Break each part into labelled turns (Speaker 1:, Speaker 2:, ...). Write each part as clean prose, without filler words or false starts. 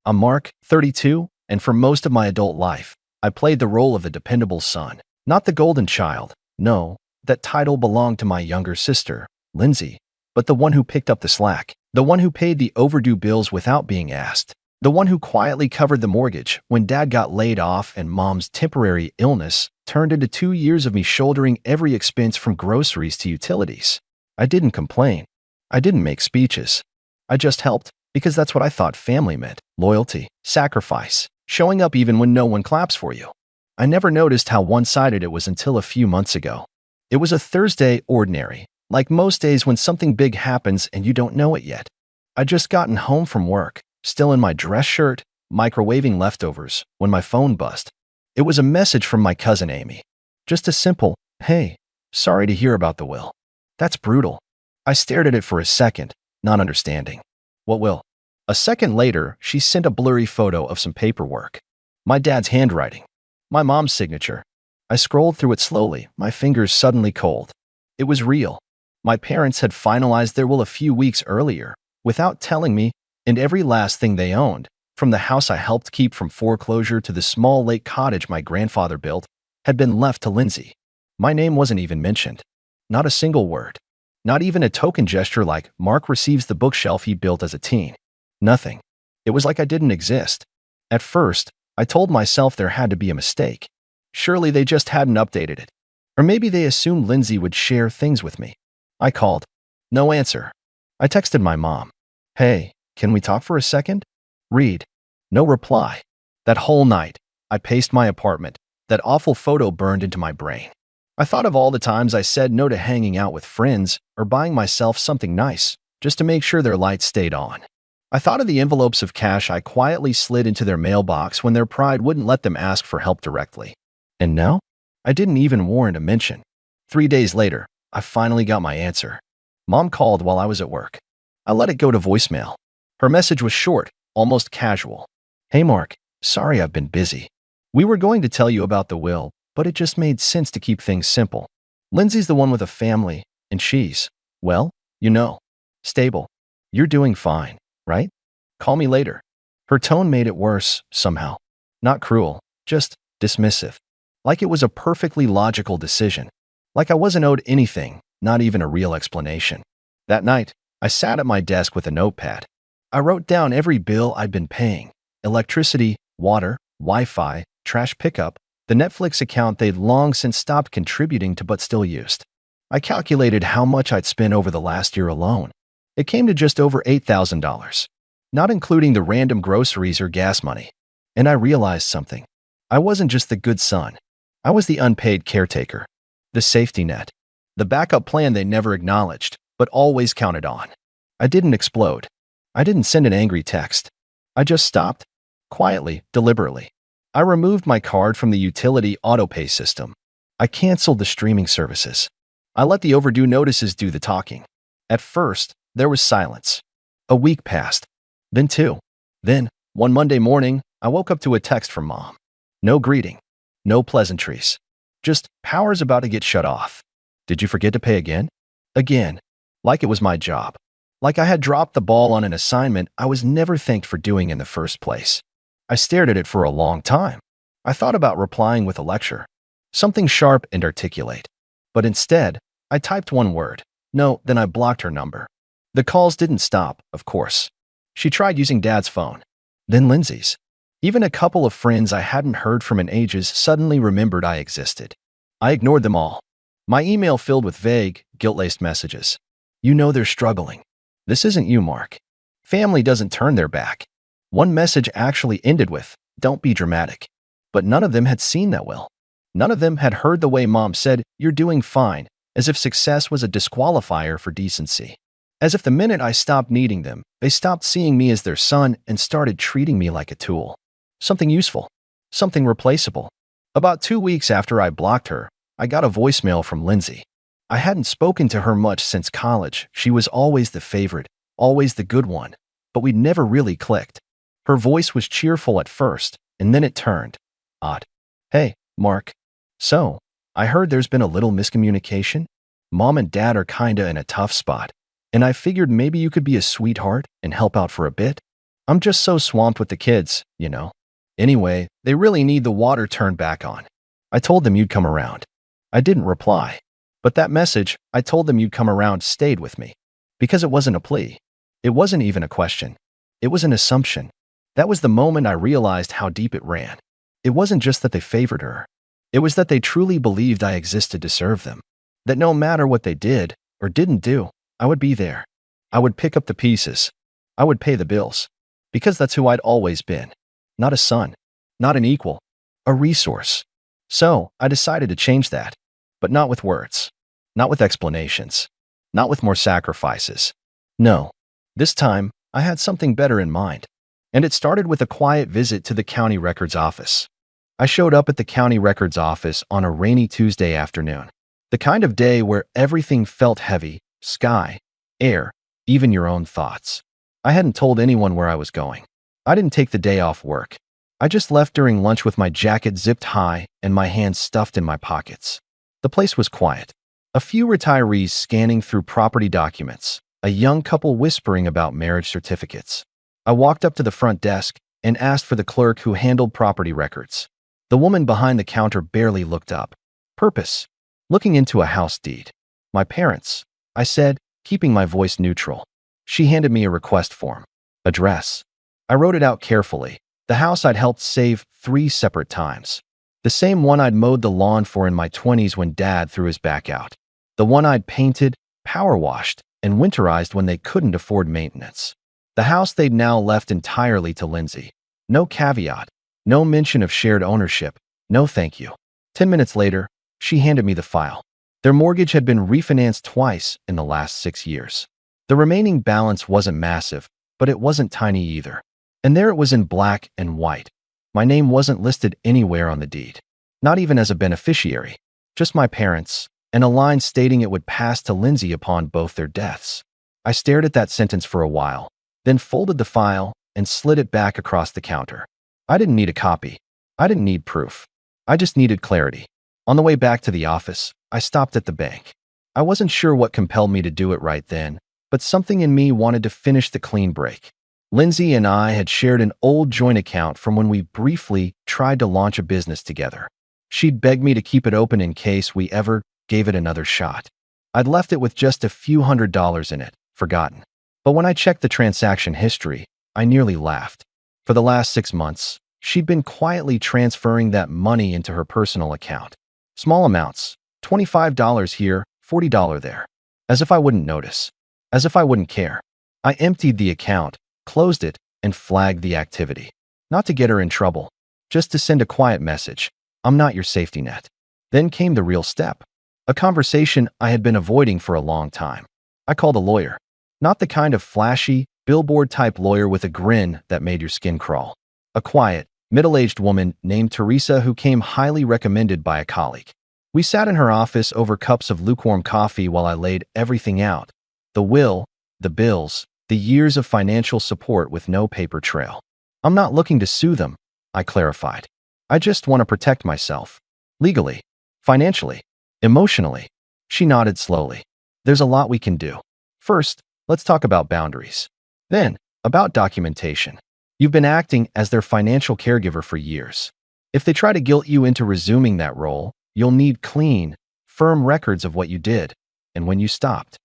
Speaker 1: I'm Mark, 32, and for most of my adult life, I played the role of the dependable son. Not the golden child. No, that title belonged to my younger sister, Lindsay, but the one who picked up the slack, the one who paid the overdue bills without being asked, the one who quietly covered the mortgage when dad got laid off and mom's temporary illness turned into 2 years of me shouldering every expense from groceries to utilities. I didn't complain. I didn't make speeches. I just helped because that's what I thought family meant: loyalty, sacrifice, showing up even when no one claps for you. I never noticed how one-sided it was until a few months ago. It was a Thursday, ordinary, like most days when something big happens and you don't know it yet. I'd just gotten home from work, still in my dress shirt, microwaving leftovers, when my phone buzzed. It was a message from my cousin Amy. Just a simple, "Hey, sorry to hear about the will." That's brutal. I stared at it for a second, not understanding. What will? A second later, she sent a blurry photo of some paperwork. My dad's handwriting. My mom's signature. I scrolled through it slowly, my fingers suddenly cold. It was real. My parents had finalized their will a few weeks earlier, without telling me, and every last thing they owned, from the house I helped keep from foreclosure to the small lake cottage my grandfather built, had been left to Lindsay. My name wasn't even mentioned. Not a single word. Not even a token gesture like Mark receives the bookshelf he built as a teen. Nothing. It was like I didn't exist. At first, I told myself there had to be a mistake. Surely they just hadn't updated it. Or maybe they assumed Lindsay would share things with me. I called. No answer. I texted my mom. "Hey, can we talk for a second?" Read. No reply. That whole night, I paced my apartment. That awful photo burned into my brain. I thought of all the times I said no to hanging out with friends or buying myself something nice, just to make sure their lights stayed on. I thought of the envelopes of cash I quietly slid into their mailbox when their pride wouldn't let them ask for help directly. And now? I didn't even warrant a mention. 3 days later, I finally got my answer. Mom called while I was at work. I let it go to voicemail. Her message was short, almost casual. "Hey Mark, sorry I've been busy. We were going to tell you about the will, but it just made sense to keep things simple. Lindsay's the one with a family, and she's, well, you know, stable. You're doing fine, right? Call me later." Her tone made it worse, somehow. Not cruel, just dismissive. Like it was a perfectly logical decision. Like I wasn't owed anything, not even a real explanation. That night, I sat at my desk with a notepad. I wrote down every bill I'd been paying: electricity, water, Wi-Fi, trash pickup, the Netflix account they'd long since stopped contributing to but still used. I calculated how much I'd spent over the last year alone. It came to just over $8,000, not including the random groceries or gas money. And I realized something. I wasn't just the good son. I was the unpaid caretaker, the safety net, the backup plan they never acknowledged, but always counted on. I didn't explode. I didn't send an angry text. I just stopped. Quietly, deliberately. I removed my card from the utility autopay system. I canceled the streaming services. I let the overdue notices do the talking. At first, there was silence. A week passed. Then 2. Then, one Monday morning, I woke up to a text from Mom. No greeting. No pleasantries. Just, "Power's about to get shut off. Did you forget to pay again?" Again. Like it was my job. Like I had dropped the ball on an assignment I was never thanked for doing in the first place. I stared at it for a long time. I thought about replying with a lecture. Something sharp and articulate. But instead, I typed one word. No, then I blocked her number. The calls didn't stop, of course. She tried using Dad's phone. Then Lindsay's. Even a couple of friends I hadn't heard from in ages suddenly remembered I existed. I ignored them all. My email filled with vague, guilt-laced messages. "You know they're struggling. This isn't you, Mark. Family doesn't turn their back." One message actually ended with, "Don't be dramatic." But none of them had seen that will. None of them had heard the way Mom said, "You're doing fine," as if success was a disqualifier for decency. As if the minute I stopped needing them, they stopped seeing me as their son and started treating me like a tool. Something useful. Something replaceable. About 2 weeks after I blocked her, I got a voicemail from Lindsay. I hadn't spoken to her much since college. She was always the favorite, always the good one, but we'd never really clicked. Her voice was cheerful at first, and then it turned odd. "Hey, Mark. So, I heard there's been a little miscommunication. Mom and Dad are kinda in a tough spot, and I figured maybe you could be a sweetheart and help out for a bit." I'm just so swamped with the kids, you know. Anyway, they really need the water turned back on. I told them you'd come around. I didn't reply. But that message, I told them you'd come around, stayed with me. Because it wasn't a plea. It wasn't even a question. It was an assumption. That was the moment I realized how deep it ran. It wasn't just that they favored her. It was that they truly believed I existed to serve them. That no matter what they did or didn't do, I would be there. I would pick up the pieces. I would pay the bills. Because that's who I'd always been. Not a son. Not an equal. A resource. So, I decided to change that. But not with words. Not with explanations. Not with more sacrifices. No. This time, I had something better in mind. And it started with a quiet visit to the county records office. I showed up at the county records office on a rainy Tuesday afternoon. The kind of day where everything felt heavy, sky, air, even your own thoughts. I hadn't told anyone where I was going. I didn't take the day off work. I just left during lunch with my jacket zipped high and my hands stuffed in my pockets. The place was quiet. A few retirees scanning through property documents, a young couple whispering about marriage certificates. I walked up to the front desk and asked for the clerk who handled property records. The woman behind the counter barely looked up. Purpose. Looking into a house deed. My parents, I said, keeping my voice neutral. She handed me a request form. Address. I wrote it out carefully. The house I'd helped save 3 separate times. The same one I'd mowed the lawn for in my 20s when Dad threw his back out. The one I'd painted, power washed, and winterized when they couldn't afford maintenance. The house they'd now left entirely to Lindsay. No caveat. No mention of shared ownership. No thank you. 10 minutes later, she handed me the file. Their mortgage had been refinanced twice in the last 6 years. The remaining balance wasn't massive, but it wasn't tiny either. And there it was in black and white. My name wasn't listed anywhere on the deed. Not even as a beneficiary. Just my parents, and a line stating it would pass to Lindsay upon both their deaths. I stared at that sentence for a while, then folded the file and slid it back across the counter. I didn't need a copy. I didn't need proof. I just needed clarity. On the way back to the office, I stopped at the bank. I wasn't sure what compelled me to do it right then, but something in me wanted to finish the clean break. Lindsay and I had shared an old joint account from when we briefly tried to launch a business together. She'd begged me to keep it open in case we ever gave it another shot. I'd left it with just a few $100s in it, forgotten. But when I checked the transaction history, I nearly laughed. For the last 6 months, she'd been quietly transferring that money into her personal account. Small amounts, $25 here, $40 there. As if I wouldn't notice. As if I wouldn't care. I emptied the account, closed it, and flagged the activity. Not to get her in trouble, just to send a quiet message. I'm not your safety net. Then came the real step. A conversation I had been avoiding for a long time. I called a lawyer. Not the kind of flashy, billboard-type lawyer with a grin that made your skin crawl. A quiet, middle-aged woman named Teresa who came highly recommended by a colleague. We sat in her office over cups of lukewarm coffee while I laid everything out. The will, the bills, the years of financial support with no paper trail. I'm not looking to sue them, I clarified. I just want to protect myself. Legally, financially, emotionally. She nodded slowly. There's a lot we can do. First, let's talk about boundaries. Then, about documentation. You've been acting as their financial caregiver for years. If they try to guilt you into resuming that role, you'll need clean, firm records of what you did and when you stopped.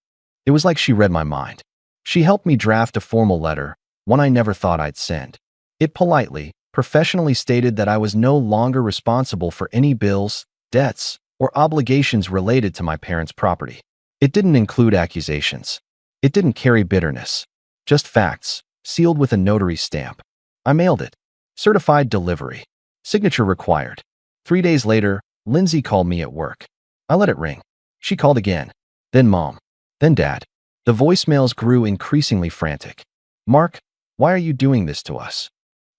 Speaker 1: It was like she read my mind. She helped me draft a formal letter, one I never thought I'd send. It politely, professionally stated that I was no longer responsible for any bills, debts, or obligations related to my parents' property. It didn't include accusations. It didn't carry bitterness. Just facts, sealed with a notary stamp. I mailed it. Certified delivery. Signature required. 3 days later, Lindsay called me at work. I let it ring. She called again. Then Mom. Then Dad. The voicemails grew increasingly frantic. Mark, why are you doing this to us?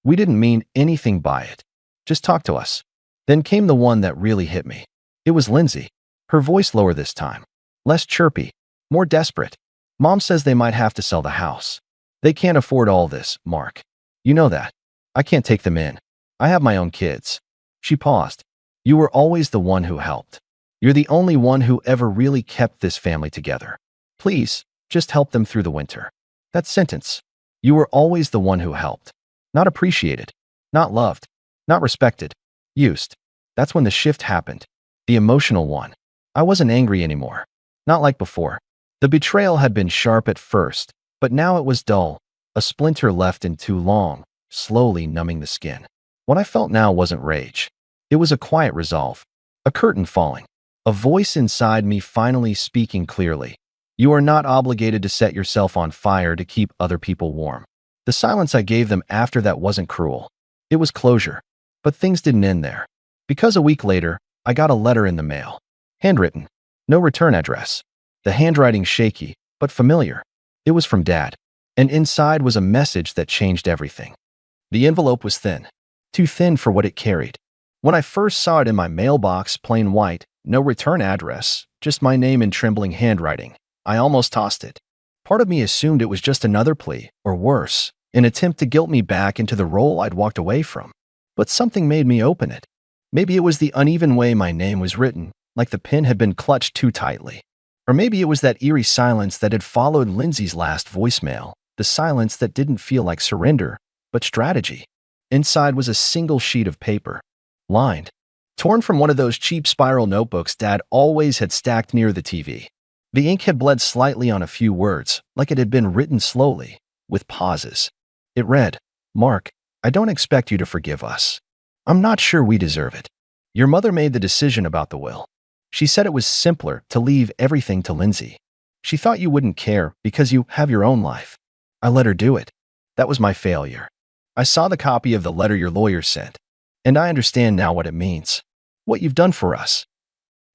Speaker 1: We didn't mean anything by it. Just talk to us. Then came the one that really hit me. It was Lindsay. Her voice lower this time. Less chirpy. More desperate. Mom says they might have to sell the house. They can't afford all this, Mark. You know that. I can't take them in. I have my own kids. She paused. You were always the one who helped. You're the only one who ever really kept this family together. Please, just help them through the winter. That sentence. You were always the one who helped. Not appreciated. Not loved. Not respected. Used. That's when the shift happened. The emotional one. I wasn't angry anymore. Not like before. The betrayal had been sharp at first, but now it was dull, a splinter left in too long, slowly numbing the skin. What I felt now wasn't rage. It was a quiet resolve. A curtain falling. A voice inside me finally speaking clearly. You are not obligated to set yourself on fire to keep other people warm. The silence I gave them after that wasn't cruel. It was closure. But things didn't end there. Because a week later, I got a letter in the mail. Handwritten. No return address. The handwriting shaky, but familiar. It was from Dad. And inside was a message that changed everything. The envelope was thin. Too thin for what it carried. When I first saw it in my mailbox, plain white, no return address, just my name in trembling handwriting, I almost tossed it. Part of me assumed it was just another plea, or worse, an attempt to guilt me back into the role I'd walked away from. But something made me open it. Maybe it was the uneven way my name was written, like the pen had been clutched too tightly. Or maybe it was that eerie silence that had followed Lindsay's last voicemail, the silence that didn't feel like surrender, but strategy. Inside was a single sheet of paper, lined, torn from one of those cheap spiral notebooks Dad always had stacked near the TV. The ink had bled slightly on a few words, like it had been written slowly, with pauses. It read, "Mark, I don't expect you to forgive us. I'm not sure we deserve it. Your mother made the decision about the will. She said it was simpler to leave everything to Lindsay. She thought you wouldn't care because you have your own life. I let her do it. That was my failure. I saw the copy of the letter your lawyer sent, and I understand now what it means. What you've done for us.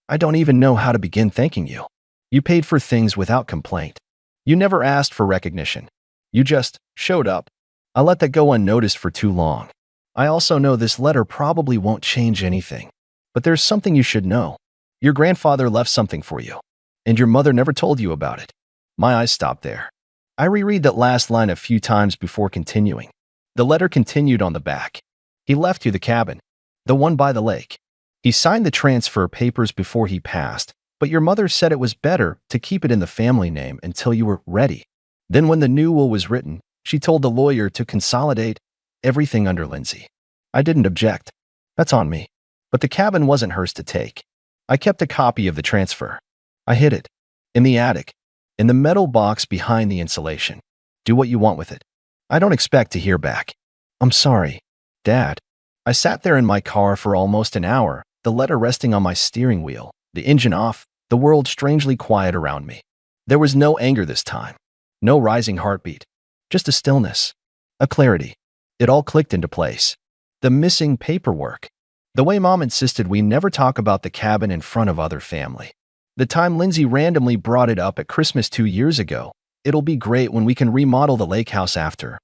Speaker 1: I don't even know how to begin thanking you. You paid for things without complaint. You never asked for recognition. You just showed up. I let that go unnoticed for too long. I also know this letter probably won't change anything. But there's something you should know. Your grandfather left something for you, and your mother never told you about it." My eyes stopped there. I reread that last line a few times before continuing. The letter continued on the back. "He left you the cabin, the one by the lake. He signed the transfer papers before he passed, but your mother said it was better to keep it in the family name until you were ready. Then when the new will was written, she told the lawyer to consolidate everything under Lindsay. I didn't object. That's on me. But the cabin wasn't hers to take. I kept a copy of the transfer. I hid it. In the attic. In the metal box behind the insulation. Do what you want with it. I don't expect to hear back. I'm sorry, Dad." I sat there in my car for almost an hour, the letter resting on my steering wheel, the engine off, the world strangely quiet around me. There was no anger this time. No rising heartbeat. Just a stillness. A clarity. It all clicked into place. The missing paperwork. The way Mom insisted we never talk about the cabin in front of other family. The time Lindsay randomly brought it up at Christmas 2 years ago. It'll be great when we can remodel the lake house after,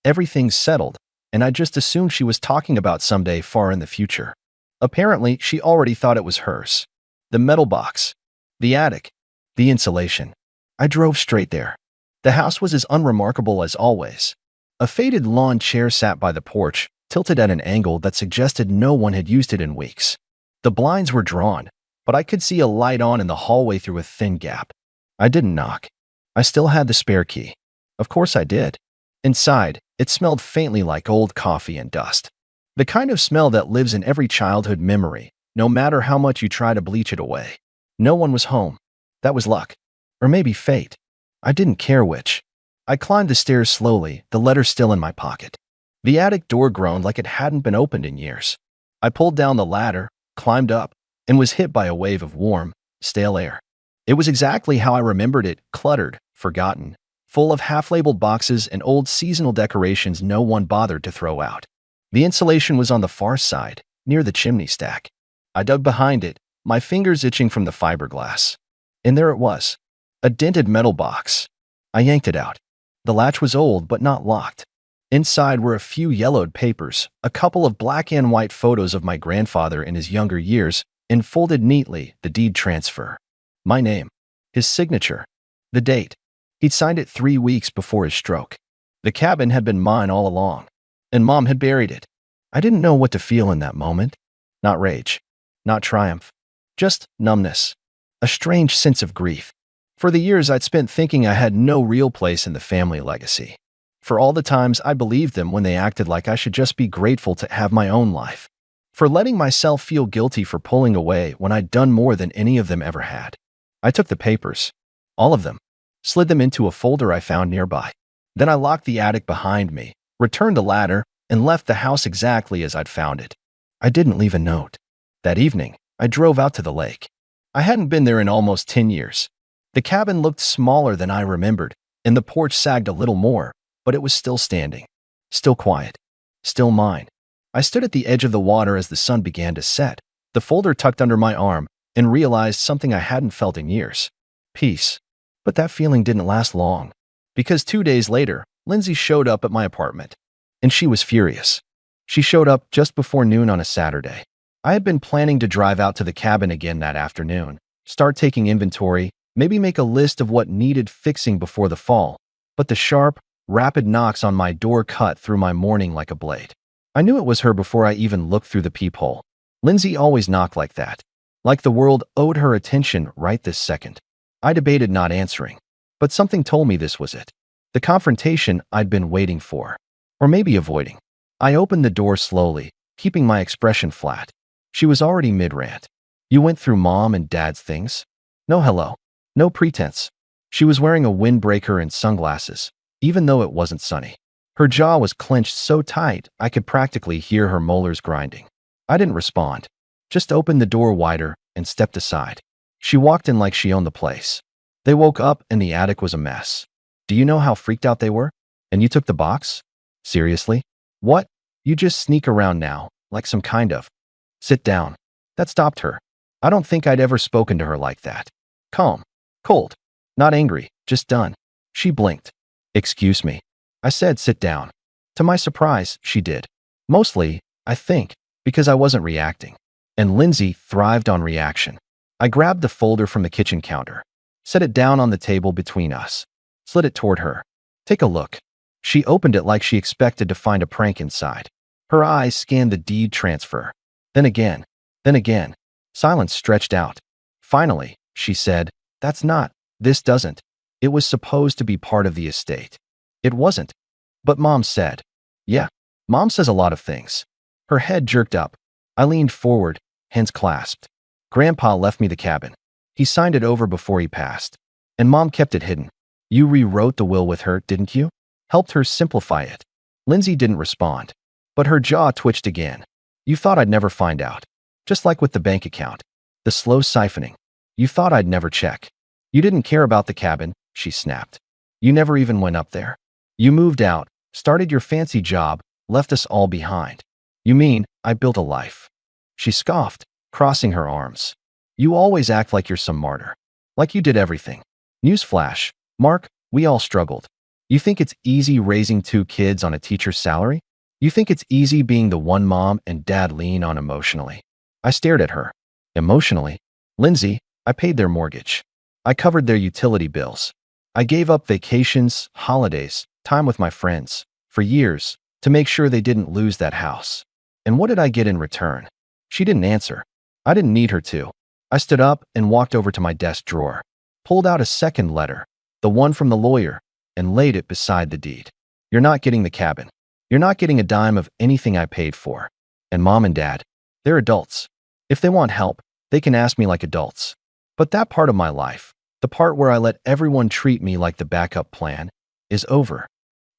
Speaker 1: everything's settled, and I just assumed she was talking about someday far in the future. Apparently, she already thought it was hers. The metal box. The attic. The insulation. I drove straight there. The house was as unremarkable as always. A faded lawn chair sat by the porch, tilted at an angle that suggested no one had used it in weeks. The blinds were drawn, but I could see a light on in the hallway through a thin gap. I didn't knock. I still had the spare key. Of course I did. Inside, it smelled faintly like old coffee and dust. The kind of smell that lives in every childhood memory, no matter how much you try to bleach it away. No one was home. That was luck. Or maybe fate. I didn't care which. I climbed the stairs slowly, the letter still in my pocket. The attic door groaned like it hadn't been opened in years. I pulled down the ladder, climbed up, and was hit by a wave of warm, stale air. It was exactly how I remembered it, cluttered, forgotten, full of half-labeled boxes and old seasonal decorations no one bothered to throw out. The insulation was on the far side, near the chimney stack. I dug behind it, my fingers itching from the fiberglass. And there it was, a dented metal box. I yanked it out. The latch was old but not locked. Inside were a few yellowed papers, a couple of black and white photos of my grandfather in his younger years, and folded neatly the deed transfer. My name, his signature, the date. He'd signed it 3 weeks before his stroke. The cabin had been mine all along, and Mom had buried it. I didn't know what to feel in that moment. Not rage, not triumph, just numbness, a strange sense of grief. For the years I'd spent thinking I had no real place in the family legacy. For all the times I believed them when they acted like I should just be grateful to have my own life. For letting myself feel guilty for pulling away when I'd done more than any of them ever had. I took the papers, all of them, slid them into a folder I found nearby. Then I locked the attic behind me, returned the ladder, and left the house exactly as I'd found it. I didn't leave a note. That evening, I drove out to the lake. I hadn't been there in almost 10 years. The cabin looked smaller than I remembered, and the porch sagged a little more, but it was still standing, still quiet, still mine. I stood at the edge of the water as the sun began to set, the folder tucked under my arm, and realized something I hadn't felt in years. Peace. But that feeling didn't last long, because 2 days later, Lindsay showed up at my apartment, and she was furious. She showed up just before noon on a Saturday. I had been planning to drive out to the cabin again that afternoon, start taking inventory, maybe make a list of what needed fixing before the fall, but the sharp, rapid knocks on my door cut through my morning like a blade. I knew it was her before I even looked through the peephole. Lindsay always knocked like that, like the world owed her attention right this second. I debated not answering, but something told me this was it. The confrontation I'd been waiting for, or maybe avoiding. I opened the door slowly, keeping my expression flat. She was already mid-rant. You went through mom and dad's things? No hello. No pretense. She was wearing a windbreaker and sunglasses, even though it wasn't sunny. Her jaw was clenched so tight I could practically hear her molars grinding. I didn't respond, just opened the door wider and stepped aside. She walked in like she owned the place. They woke up and the attic was a mess. Do you know how freaked out they were? And you took the box? Seriously? What? You just sneak around now, like some kind of. Sit down. That stopped her. I don't think I'd ever spoken to her like that. Calm. Cold. Not angry, just done. She blinked. Excuse me. I said sit down. To my surprise, she did. Mostly, I think, because I wasn't reacting. And Lindsay thrived on reaction. I grabbed the folder from the kitchen counter, set it down on the table between us, slid it toward her. Take a look. She opened it like she expected to find a prank inside. Her eyes scanned the deed transfer. Then again. Silence stretched out. Finally, she said, "That's not. This doesn't. It was supposed to be part of the estate." It wasn't. But Mom said. Yeah, Mom says a lot of things. Her head jerked up. I leaned forward, hands clasped. Grandpa left me the cabin. He signed it over before he passed. And Mom kept it hidden. You rewrote the will with her, didn't you? Helped her simplify it. Lindsay didn't respond, but her jaw twitched again. You thought I'd never find out. Just like with the bank account. The slow siphoning. You thought I'd never check. You didn't care about the cabin, she snapped. You never even went up there. You moved out, started your fancy job, left us all behind. You mean, I built a life. She scoffed, crossing her arms. You always act like you're some martyr. Like you did everything. Newsflash, Mark, we all struggled. You think it's easy raising 2 kids on a teacher's salary? You think it's easy being the one mom and dad lean on emotionally? I stared at her. Emotionally? Lindsay, I paid their mortgage. I covered their utility bills. I gave up vacations, holidays, time with my friends, for years, to make sure they didn't lose that house. And what did I get in return? She didn't answer. I didn't need her to. I stood up and walked over to my desk drawer, pulled out a second letter, the one from the lawyer, and laid it beside the deed. You're not getting the cabin. You're not getting a dime of anything I paid for. And Mom and Dad, they're adults. If they want help, they can ask me like adults. But that part of my life, the part where I let everyone treat me like the backup plan, is over.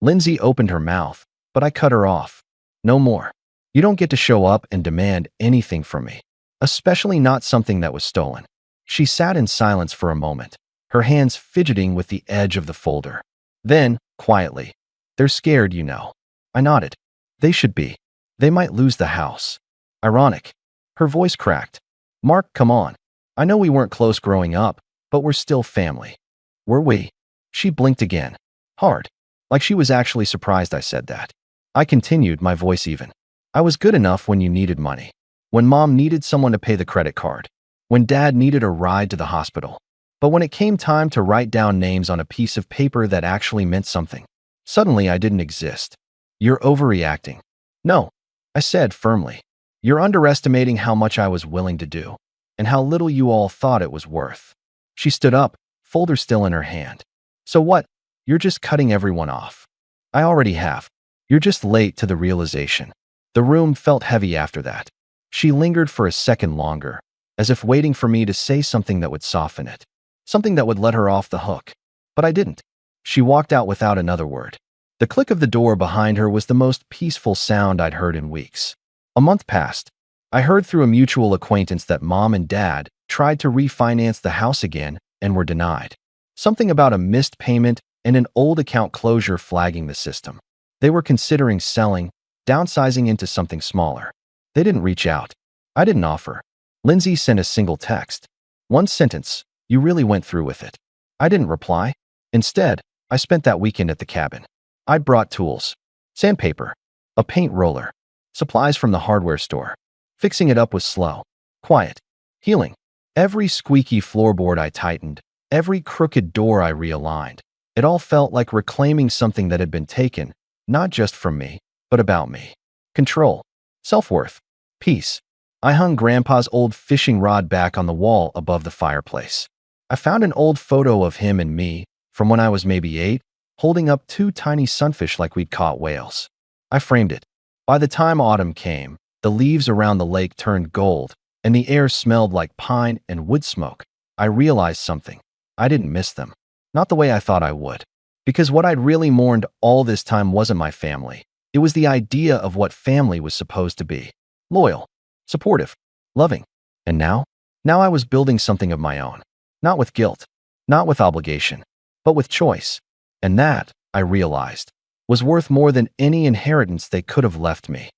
Speaker 1: Lindsay opened her mouth, but I cut her off. No more. You don't get to show up and demand anything from me, especially not something that was stolen. She sat in silence for a moment, her hands fidgeting with the edge of the folder. Then, quietly, they're scared, you know. I nodded. They should be. They might lose the house. Ironic. Her voice cracked. Mark, come on. I know we weren't close growing up, but we're still family. Were we? She blinked again. Hard. Like she was actually surprised I said that. I continued, my voice even. I was good enough when you needed money. When Mom needed someone to pay the credit card. When Dad needed a ride to the hospital. But when it came time to write down names on a piece of paper that actually meant something, suddenly I didn't exist. You're overreacting. No, I said firmly. You're underestimating how much I was willing to do, and how little you all thought it was worth. She stood up, folder still in her hand. So what? You're just cutting everyone off. I already have. You're just late to the realization. The room felt heavy after that. She lingered for a second longer, as if waiting for me to say something that would soften it. Something that would let her off the hook. But I didn't. She walked out without another word. The click of the door behind her was the most peaceful sound I'd heard in weeks. A month passed. I heard through a mutual acquaintance that Mom and Dad tried to refinance the house again and were denied. Something about a missed payment and an old account closure flagging the system. They were considering selling, downsizing into something smaller. They didn't reach out. I didn't offer. Lindsay sent a single text. One sentence, "You really went through with it." I didn't reply. Instead, I spent that weekend at the cabin. I'd brought tools, sandpaper, a paint roller, supplies from the hardware store. Fixing it up was slow, quiet, healing. Every squeaky floorboard I tightened, every crooked door I realigned. It all felt like reclaiming something that had been taken, not just from me, but about me. Control, self-worth, peace. I hung Grandpa's old fishing rod back on the wall above the fireplace. I found an old photo of him and me from when I was maybe 8, holding up 2 tiny sunfish like we'd caught whales. I framed it. By the time autumn came, the leaves around the lake turned gold, and the air smelled like pine and wood smoke. I realized something. I didn't miss them. Not the way I thought I would. Because what I'd really mourned all this time wasn't my family. It was the idea of what family was supposed to be. Loyal, supportive, loving. And now? Now I was building something of my own. Not with guilt, not with obligation, but with choice. And that, I realized, was worth more than any inheritance they could have left me.